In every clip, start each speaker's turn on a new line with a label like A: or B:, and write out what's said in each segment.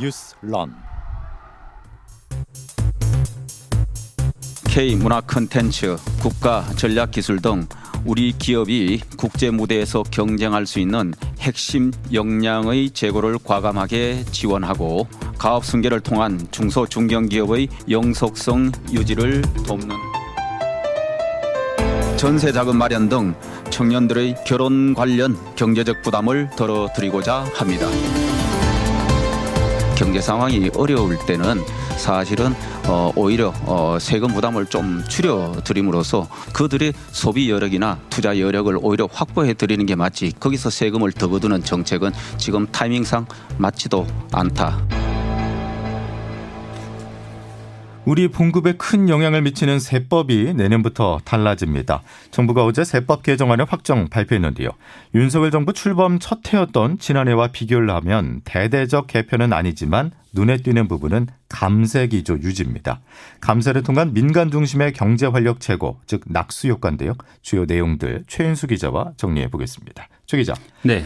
A: 뉴스런.
B: K문화 콘텐츠, 국가 전략기술 등 우리 기업이 국제 무대에서 경쟁할 수 있는 핵심 역량의 제고를 과감하게 지원하고 가업 승계를 통한 중소 중견기업의 영속성 유지를 돕는 전세 자금 마련 등 청년들의 결혼 관련 경제적 부담을 덜어드리고자 합니다. 경제 상황이 어려울 때는 사실은 오히려 세금 부담을 좀 줄여드림으로써 그들의 소비 여력이나 투자 여력을 오히려 확보해 드리는 게 맞지, 거기서 세금을 더 거두는 정책은 지금 타이밍상 맞지도 않다.
A: 우리 봉급에 큰 영향을 미치는 세법이 내년부터 달라집니다. 정부가 어제 세법 개정안을 확정 발표했는데요. 윤석열 정부 출범 첫 해였던 지난해와 비교를 하면 대대적 개편은 아니지만 눈에 띄는 부분은 감세 기조 유지입니다. 감세를 통한 민간 중심의 경제 활력 제고, 즉 낙수 효과인데요. 주요 내용들 최인수 기자와 정리해 보겠습니다. 최 기자.
C: 네.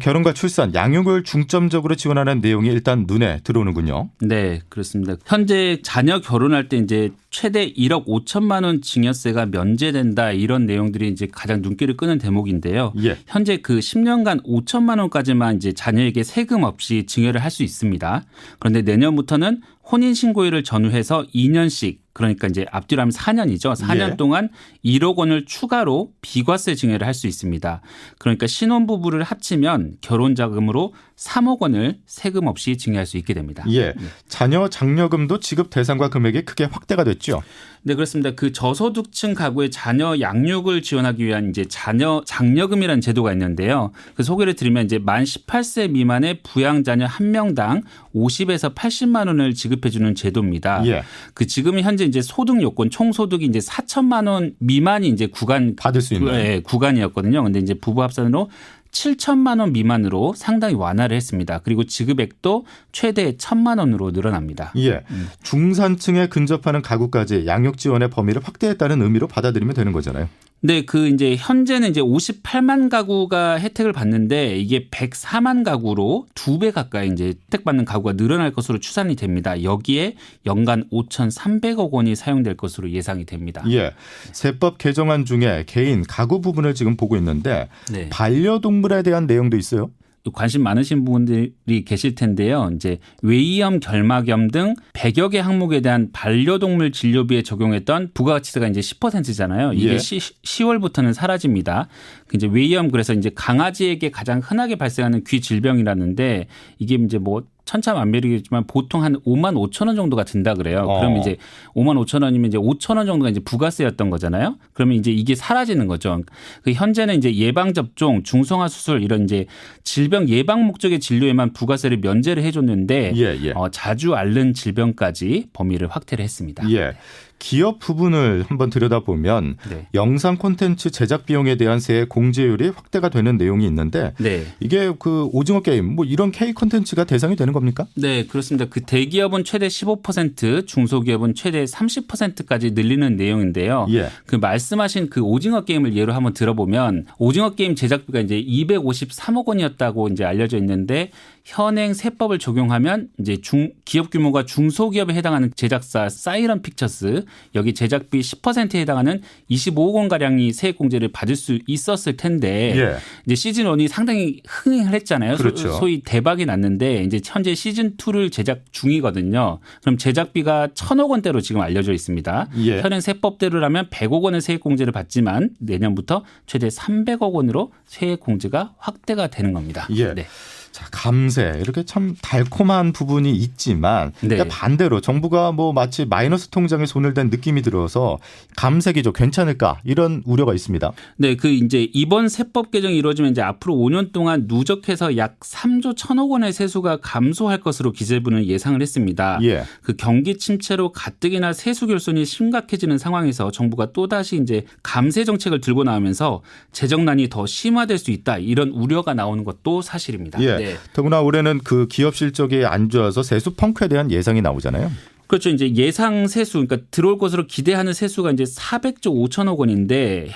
A: 결혼과 출산, 양육을 중점적으로 지원하는 내용이 일단 눈에 들어오는군요.
C: 네, 그렇습니다. 현재 자녀 결혼할 때 이제 최대 1억 5천만 원 증여세가 면제된다, 이런 내용들이 이제 가장 눈길을 끄는 대목인데요.
A: 예.
C: 현재 그 10년간 5천만 원까지만 이제 자녀에게 세금 없이 증여를 할 수 있습니다. 그런데 내년부터는 혼인신고일을 전후해서 2년씩, 그러니까 이제 앞뒤로 하면 4년이죠. 4년
A: 예.
C: 동안 1억 원을 추가로 비과세 증여를 할 수 있습니다. 그러니까 신혼부부를 합치면 결혼자금으로 3억 원을 세금 없이 증여할 수 있게 됩니다.
A: 예. 자녀 장려금도 지급 대상과 금액이 크게 확대가 됐죠.
C: 네, 그렇습니다. 그 저소득층 가구의 자녀 양육을 지원하기 위한 이제 자녀 장려금이라는 제도가 있는데요. 그 소개를 드리면 이제 만 18세 미만의 부양 자녀 한 명당 50에서 80만 원을 지급해 주는 제도입니다.
A: 예.
C: 그 지금은 현재 이제 소득 요건 총 소득이 이제 4천만 원 미만이 이제
A: 받을 수 있는
C: 구간이었거든요. 근데 이제 부부 합산으로 7천만 원 미만으로 상당히 완화를 했습니다. 그리고 지급액도 최대 1,000만 원으로 늘어납니다.
A: 예, 중산층에 근접하는 가구까지 양육 지원의 범위를 확대했다는 의미로 받아들이면 되는 거잖아요.
C: 네, 그 이제 현재는 이제 58만 가구가 혜택을 받는데 이게 104만 가구로 2배 가까이 이제 혜택받는 가구가 늘어날 것으로 추산이 됩니다. 여기에 연간 5,300억 원이 사용될 것으로 예상이 됩니다.
A: 예, 세법 개정안 중에 개인 가구 부분을 지금 보고 있는데
C: 네.
A: 반려동물에 대한 내용도 있어요.
C: 관심 많으신 분들이 계실 텐데요. 이제 외이염, 결막염 등 100여 개 항목에 대한 반려동물 진료비에 적용했던 부가가치세가 이제 10%잖아요. 이게
A: 예.
C: 10월부터는 사라집니다. 이제 외이염, 그래서 이제 강아지에게 가장 흔하게 발생하는 귀 질병이라는데 이게 이제 뭐 천차만별이겠지만 보통 한 5만 5천 원 정도가 든다 그래요. 그러면 이제 5만 5천 원이면 이제 5천 원 정도가 이제 부가세였던 거잖아요. 그러면 이제 이게 사라지는 거죠. 그 현재는 이제 예방 접종, 중성화 수술 이런 이제 질병 예방 목적의 진료에만 부가세를 면제를 해줬는데
A: 예.
C: 자주 앓는 질병까지 범위를 확대를 했습니다.
A: 예. 기업 부분을 한번 들여다보면
C: 네.
A: 영상 콘텐츠 제작 비용에 대한 세액 공제율이 확대가 되는 내용이 있는데
C: 네.
A: 이게 그 오징어 게임 뭐 이런 K 콘텐츠가 대상이 되는 겁니까?
C: 네, 그렇습니다. 그 대기업은 최대 15%, 중소기업은 최대 30%까지 늘리는 내용인데요.
A: 예.
C: 그 말씀하신 그 오징어 게임을 예로 한번 들어보면 오징어 게임 제작비가 이제 253억 원이었다고 이제 알려져 있는데 현행 세법을 적용하면 이제 기업 규모가 중소기업에 해당하는 제작사 사이런 픽처스, 여기 제작비 10%에 해당하는 25억 원 가량이 세액 공제를 받을 수 있었을 텐데
A: 예.
C: 이제 시즌 1이 상당히 흥행을 했잖아요.
A: 그렇죠.
C: 소위 대박이 났는데 이제 현재 시즌 2를 제작 중이거든요. 그럼 제작비가 1,000억 원대로 지금 알려져 있습니다.
A: 예.
C: 현행 세법대로라면 100억 원의 세액 공제를 받지만 내년부터 최대 300억 원으로 세액 공제가 확대가 되는 겁니다.
A: 예.
C: 네.
A: 자, 감세 이렇게 참 달콤한 부분이 있지만
C: 네.
A: 반대로 정부가 뭐 마치 마이너스 통장에 손을 댄 느낌이 들어서 감세 기조 괜찮을까 이런 우려가 있습니다.
C: 네, 그 이제 이번 세법 개정이 이루어지면 이제 앞으로 5년 동안 누적해서 약 3조 1,000억 원의 세수가 감소할 것으로 기재부는 예상을 했습니다.
A: 예.
C: 그 경기 침체로 가뜩이나 세수 결손이 심각해지는 상황에서 정부가 또다시 이제 감세 정책을 들고 나오면서 재정난이 더 심화될 수 있다, 이런 우려가 나오는 것도 사실입니다.
A: 예.
C: 네.
A: 더구나 올해는 그 기업 실적이 안 좋아서 세수 펑크에 대한 예상이 나오잖아요.
C: 그렇죠. 이제 예상 세수, 그러니까 들어올 것으로 기대하는 세수가 이제 400조 5천억 원인데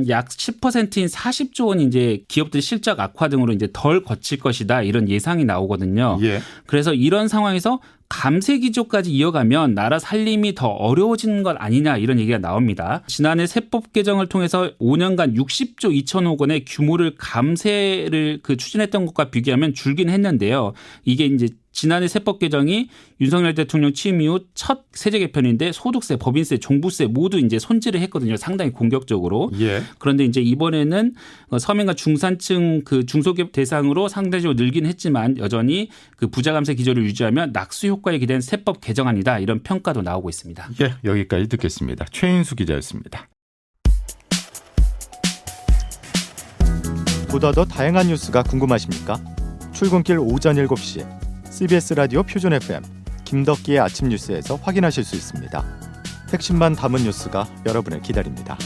C: 약 10%인 40조 원이 이제 기업들의 실적 악화 등으로 이제 덜 거칠 것이다 이런 예상이 나오거든요.
A: 예.
C: 그래서 이런 상황에서 감세 기조까지 이어가면 나라 살림이 더 어려워지는 것 아니냐 이런 얘기가 나옵니다. 지난해 세법 개정을 통해서 5년간 60조 2천억 원의 규모를 감세를 추진했던 것과 비교하면 줄긴 했는데요. 이게 이제 지난해 세법 개정이 윤석열 대통령 취임 이후 첫 세제 개편인데 소득세, 법인세, 종부세 모두 이제 손질을 했거든요. 상당히 공격적으로.
A: 예.
C: 그런데 이제 이번에는 서민과 중산층 중소기업 대상으로 상대적으로 늘긴 했지만 여전히 부자 감세 기조를 유지하면 낙수 효과에 기대는 세법 개정안이다 이런 평가도 나오고 있습니다.
A: 예, 여기까지 듣겠습니다. 최인수 기자였습니다. 보다 더 다양한 뉴스가 궁금하십니까? 출근길 오전 7시 CBS 라디오 표준 FM 김덕기의 아침 뉴스에서 확인하실 수 있습니다. 핵심만 담은 뉴스가 여러분을 기다립니다.